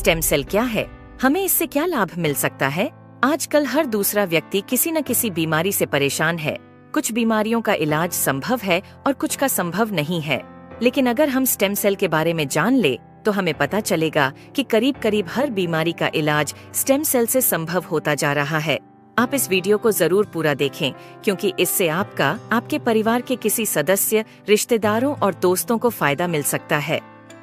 Stem cell क्या है? हमें इससे क्या लाभ मिल सकता है? आजकल हर दूसरा व्यक्ति किसी न किसी बीमारी से परेशान है। कुछ बीमारियों का इलाज संभव है और कुछ का संभव नहीं है। लेकिन अगर हम स्टेम सेल के बारे में जान ले तो हमें पता चलेगा कि करीब करीब हर बीमारी का इलाज स्टेम सेल से संभव होता जा रहा है। आप इस वीडियो को जरूर पूरा देखें, क्योंकि इससे आपका, आपके परिवार के किसी सदस्य, रिश्तेदारों और दोस्तों को फायदा मिल सकता है।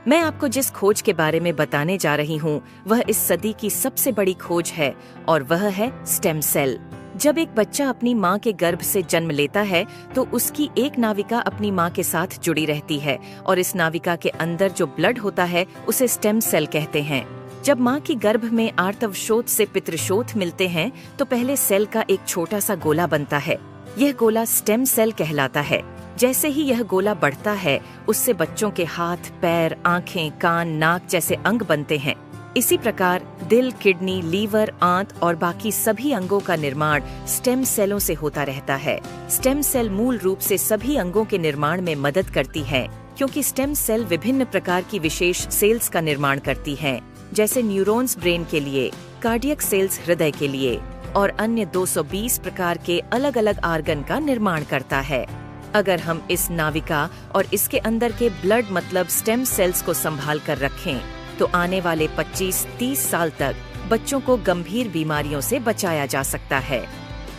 मैं आपको जिस खोज के बारे में बताने जा रही हूँ वह इस सदी की सबसे बड़ी खोज है और वह है स्टेम सेल। जब एक बच्चा अपनी माँ के गर्भ से जन्म लेता है तो उसकी एक नाविका अपनी माँ के साथ जुड़ी रहती है और इस नाविका के अंदर जो ब्लड होता है उसे स्टेम सेल कहते हैं। जब माँ की गर्भ में आर्तवशोथ से पितृशोथ मिलते हैं तो पहले सेल का एक छोटा सा गोला बनता है। यह गोला स्टेम सेल कहलाता है। जैसे ही यह गोला बढ़ता है उससे बच्चों के हाथ, पैर, आँखें, कान, नाक जैसे अंग बनते हैं। इसी प्रकार दिल, किडनी, लीवर, आंत और बाकी सभी अंगों का निर्माण स्टेम सेलों से होता रहता है। स्टेम सेल मूल रूप से सभी अंगों के निर्माण में मदद करती है, क्योंकि स्टेम सेल विभिन्न प्रकार की विशेष सेल्स का निर्माण करती हैं, जैसे न्यूरॉन्स ब्रेन के लिए, कार्डियक सेल्स हृदय के लिए और अन्य 220 प्रकार के अलग अलग आर्गन का निर्माण करता है। अगर हम इस नाविका और इसके अंदर के ब्लड मतलब स्टेम सेल्स को संभाल कर रखें तो आने वाले 25-30 साल तक बच्चों को गंभीर बीमारियों से बचाया जा सकता है।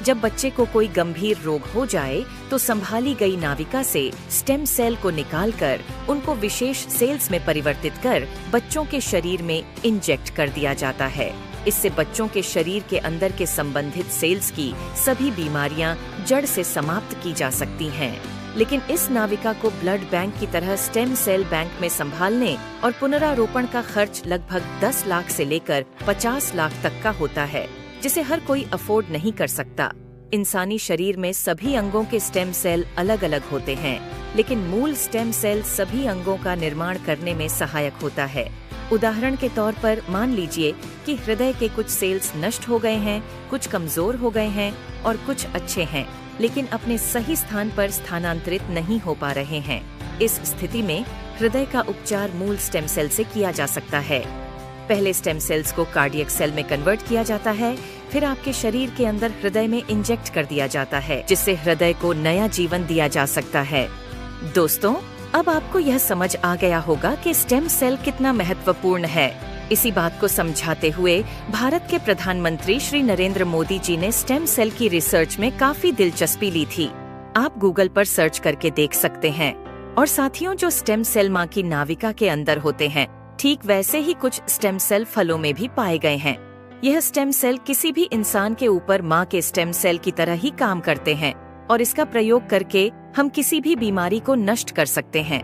जब बच्चे को कोई गंभीर रोग हो जाए तो संभाली गई नाविका से स्टेम सेल को निकालकर उनको विशेष सेल्स में परिवर्तित कर बच्चों के शरीर में इंजेक्ट कर दिया जाता है। इससे बच्चों के शरीर के अंदर के संबंधित सेल्स की सभी बीमारियां जड़ से समाप्त की जा सकती हैं। लेकिन इस नाविका को ब्लड बैंक की तरह स्टेम सेल बैंक में संभालने और पुनरारोपण का खर्च लगभग 10 लाख से लेकर 50 लाख तक का होता है, जिसे हर कोई अफोर्ड नहीं कर सकता। इंसानी शरीर में सभी अंगों के स्टेम सेल अलग अलग होते हैं, लेकिन मूल स्टेम सेल सभी अंगों का निर्माण करने में सहायक होता है। उदाहरण के तौर पर मान लीजिए कि हृदय के कुछ सेल्स नष्ट हो गए हैं, कुछ कमजोर हो गए हैं और कुछ अच्छे हैं, लेकिन अपने सही स्थान पर स्थानांतरित नहीं हो पा रहे हैं। इस स्थिति में हृदय का उपचार मूल स्टेम सेल से किया जा सकता है। पहले स्टेम सेल्स को कार्डियक सेल में कन्वर्ट किया जाता है, फिर आपके शरीर के अंदर हृदय में इंजेक्ट कर दिया जाता है, जिससे हृदय को नया जीवन दिया जा सकता है। दोस्तों, अब आपको यह समझ आ गया होगा कि स्टेम सेल कितना महत्वपूर्ण है। इसी बात को समझाते हुए भारत के प्रधानमंत्री श्री नरेंद्र मोदी जी ने स्टेम सेल की रिसर्च में काफी दिलचस्पी ली थी। आप गूगल पर सर्च करके देख सकते हैं। और साथियों, जो स्टेम सेल माँ की नाविका के अंदर होते हैं, ठीक वैसे ही कुछ स्टेम सेल फलों में भी पाए गए हैं। यह स्टेम सेल किसी भी इंसान के ऊपर माँ के स्टेम सेल की तरह ही काम करते हैं और इसका प्रयोग करके हम किसी भी बीमारी को नष्ट कर सकते हैं।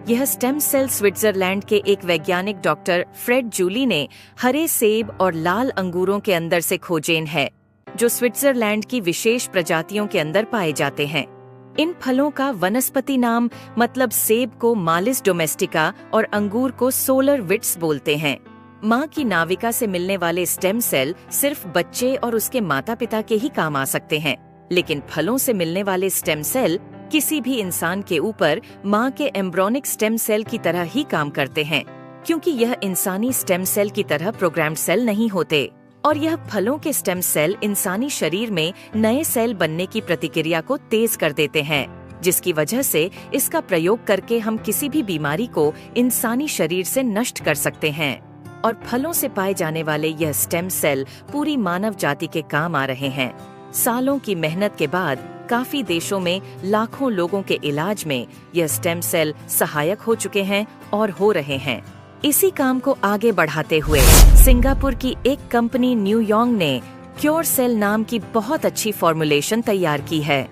यह स्टेम सेल स्विट्जरलैंड के एक वैज्ञानिक डॉक्टर फ्रेड जूली ने हरे सेब और लाल अंगूरों के अंदर से खोजेन है, जो स्विट्जरलैंड की विशेष प्रजातियों के अंदर पाए जाते हैं। इन फलों का वनस्पति नाम मतलब सेब को मालिस डोमेस्टिका और अंगूर को सोलर विट्स बोलते हैं। माँ की नाविका से मिलने वाले स्टेम सेल सिर्फ बच्चे और उसके माता पिता के ही काम आ सकते हैं, लेकिन फलों से मिलने वाले स्टेम सेल किसी भी इंसान के ऊपर माँ के एम्ब्रोनिक स्टेम सेल की तरह ही काम करते हैं, क्योंकि यह इंसानी स्टेम सेल की तरह प्रोग्राम्ड सेल नहीं होते। और यह फलों के स्टेम सेल इंसानी शरीर में नए सेल बनने की प्रतिक्रिया को तेज कर देते हैं, जिसकी वजह से इसका प्रयोग करके हम किसी भी बीमारी को इंसानी शरीर से नष्ट कर सकते हैं। और फलों से पाए जाने वाले यह स्टेम सेल पूरी मानव जाति के काम आ रहे हैं। सालों की मेहनत के बाद काफी देशों में लाखों लोगों के इलाज में यह स्टेम सेल सहायक हो चुके हैं और हो रहे हैं। इसी काम को आगे बढ़ाते हुए सिंगापुर की एक कंपनी न्यूयॉन्ग ने क्योर सेल नाम की बहुत अच्छी फॉर्मुलेशन तैयार की है,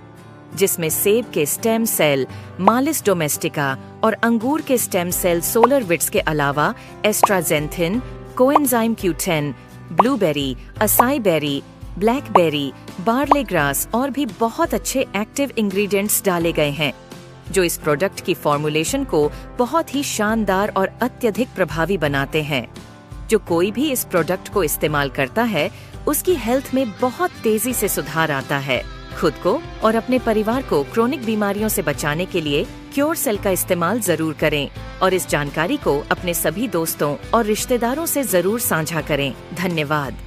जिसमें सेब के स्टेम सेल मालिस डोमेस्टिका और अंगूर के स्टेम सेल सोलर विट्स के अलावा astaxanthin, coenzyme Q10, blueberry, acai berry, blackberry, barley grass और भी बहुत अच्छे एक्टिव इंग्रेडिएंट्स डाले गए हैं, जो इस प्रोडक्ट की फॉर्मुलेशन को बहुत ही शानदार और अत्यधिक प्रभावी बनाते हैं। जो कोई भी इस प्रोडक्ट को इस्तेमाल करता है उसकी हेल्थ में बहुत तेजी से सुधार आता है खुद को और अपने परिवार को क्रोनिक बीमारियों से बचाने के लिए क्योर सेल का इस्तेमाल जरूर करें और इस जानकारी को अपने सभी दोस्तों और रिश्तेदारों से जरूर साझा करें। धन्यवाद।